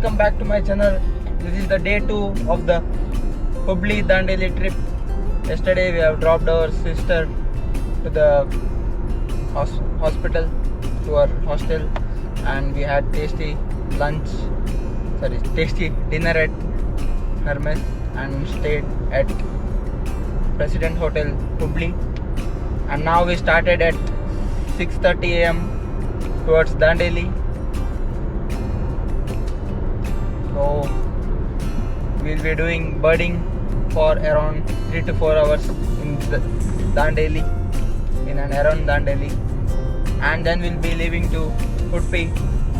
welcome back to my channel. This is the day 2 of the Hubli Dandeli trip. Yesterday we have dropped our sister to the hospital, to our hostel, and we had tasty dinner at Hermes and stayed at President Hotel Hubli. And now we started at 6:30 AM towards Dandeli. So we'll be doing birding for around 3 to 4 hours in Dandeli, in and around Dandeli, and then we'll be leaving to Udupi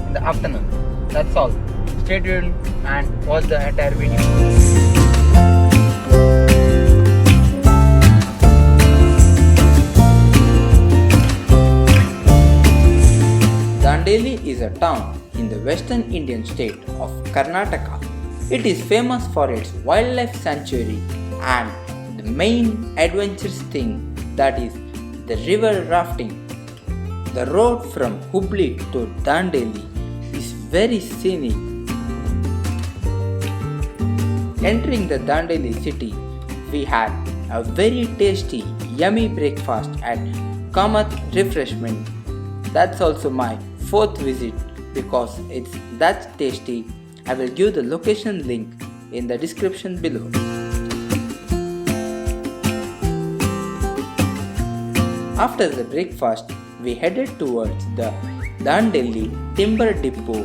in the afternoon. That's all. Stay tuned and watch the entire video. Dandeli is a town in the western Indian state of Karnataka. It is famous for its wildlife sanctuary and the main adventurous thing, that is the river rafting. The road from Hubli to Dandeli is very scenic. Entering the Dandeli city, we had a very tasty, yummy breakfast at Kamath Refreshment. That's also my 4th visit because it's that tasty. I will give the location link in the description below. After the breakfast, we headed towards the Dandeli Timber Depot,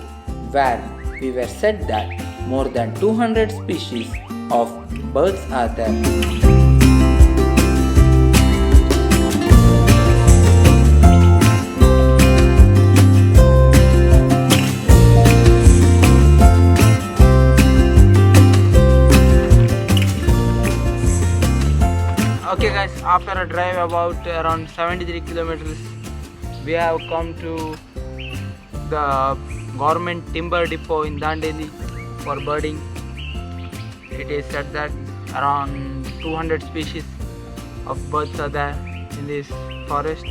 where we were said that more than 200 species of birds are there. Okay guys, after a drive about around 73 kilometers, we have come to the government timber depot in Dandeli for birding. It is said that around 200 species of birds are there in this forest.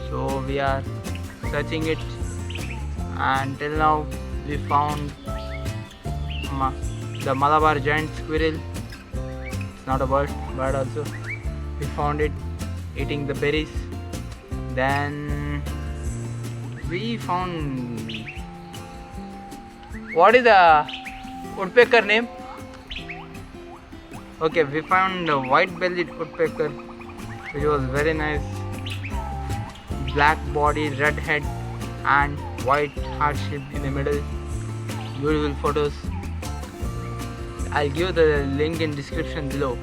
So we are searching it, and till now we found the Malabar giant squirrel. It's not a bird also. We found it eating the berries. Then we found, what is the woodpecker name? Okay, we found a white-bellied woodpecker, which was very nice. Black body, red head, and white heart shape in the middle. Beautiful photos. I'll give the link in description below.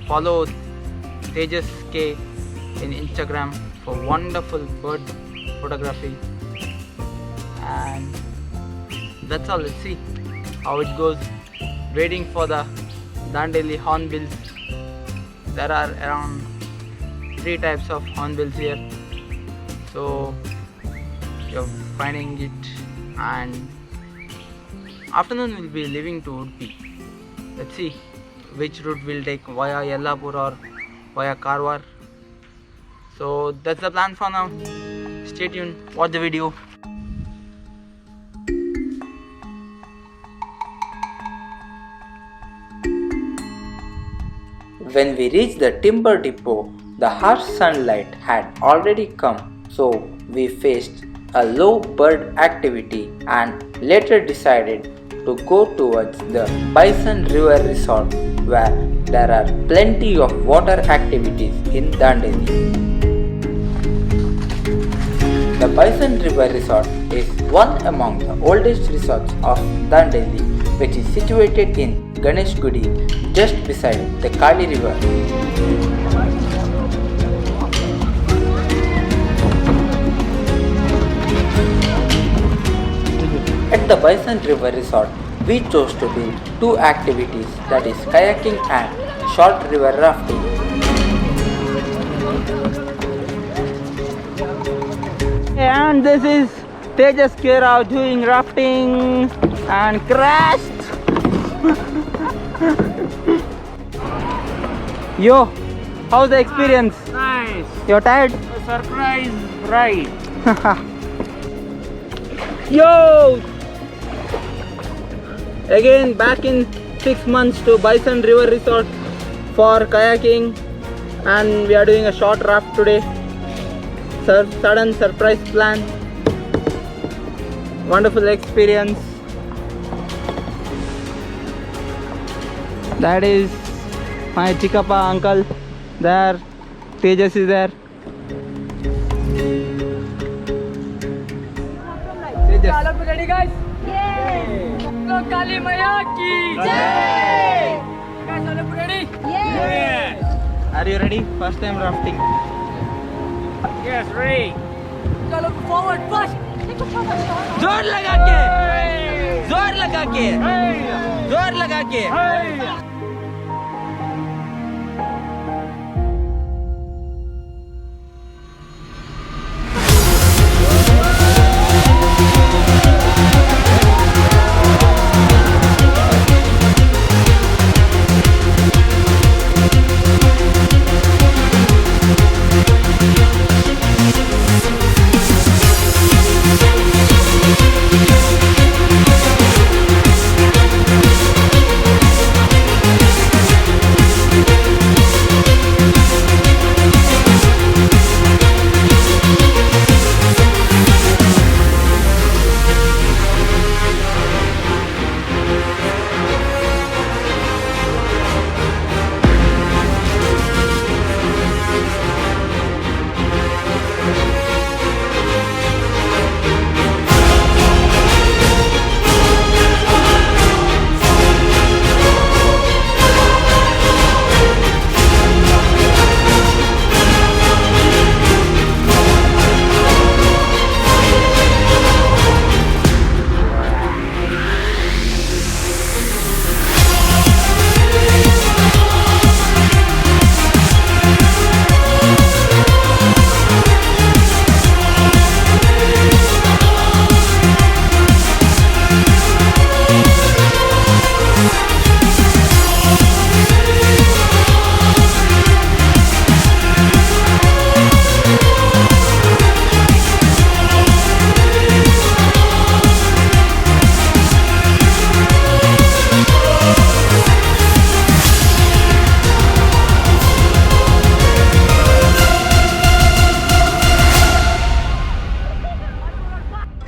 Follow Tejas K in Instagram for wonderful bird photography. And that's all. Let's see how it goes. Waiting for the Dandeli hornbills. There are around 3 types of hornbills here. So you're finding it, and afternoon we'll be leaving to Udupi. Let's see which route we'll take, via Yellapur or via Karwar. So that's the plan for now. Stay tuned, watch the video. When we reached the timber depot, the harsh sunlight had already come, so we faced a low bird activity and later decided to go towards the Bison River Resort, where there are plenty of water activities in Dandeli. The Bison River Resort is one among the oldest resorts of Dandeli, which is situated in Ganesh Gudi, just beside the Kali River. At the Bison River Resort, we chose to do 2 activities, that is kayaking and short river rafting. And this is Tejas Kera doing rafting and crashed. Yo, how's the experience? Nice. You're tired? A surprise ride. Yo! Again back in 6 months to Bison River Resort for kayaking, and we are doing a short raft today. Sudden surprise plan. Wonderful experience. That is my Chikappa uncle there. Tejas is there. Tejas. Ready guys? Yeah. Kali Maya ki Jai. Guys, all of you ready? Yeah. Are you ready? First time rafting. Yes, ready. All of you forward, push. जोर लगा के, जोर लगा के, जोर लगा के.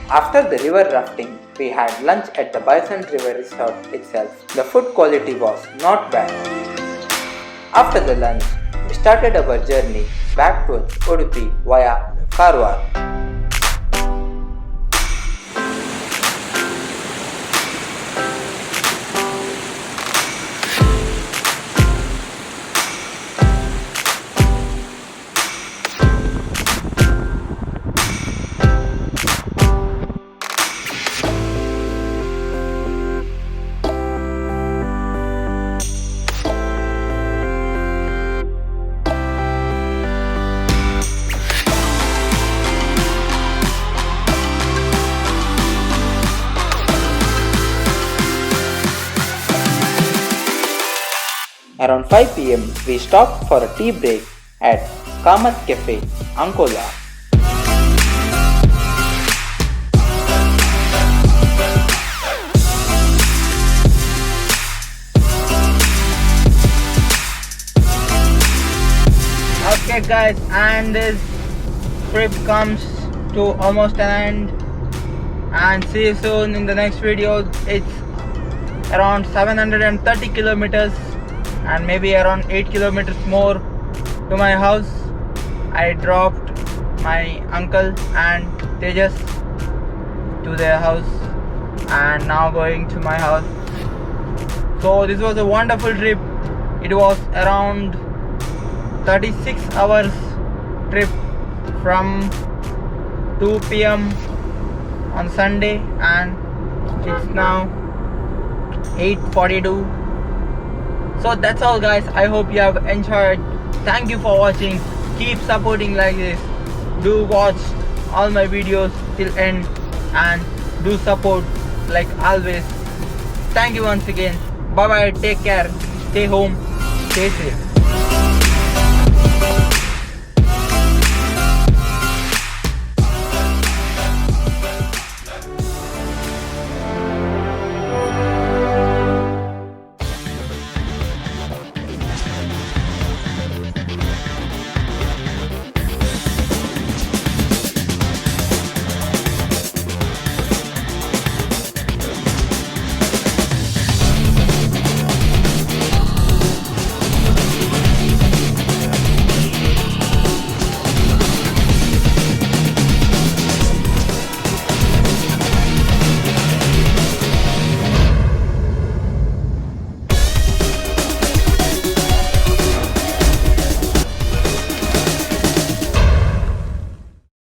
After the river rafting, we had lunch at the Bison River Resort itself. The food quality was not bad. After the lunch, we started our journey back towards Udupi via Karwar. Around 5 p.m. we stopped for a tea break at Kamath Cafe, Ankola. Okay guys, and this trip comes to almost an end, and see you soon in the next video. It's around 730 kilometers and maybe around 8 kilometers more to my house. I dropped my uncle and Tejas to their house and now going to my house. So this was a wonderful trip. It was around 36 hours trip from 2 p.m. on Sunday, and it's now 8:42. So that's all guys, I hope you have enjoyed. Thank you for watching. Keep supporting like this. Do watch all my videos till end and do support like always. Thank you once again. Bye bye, take care, stay home, stay safe.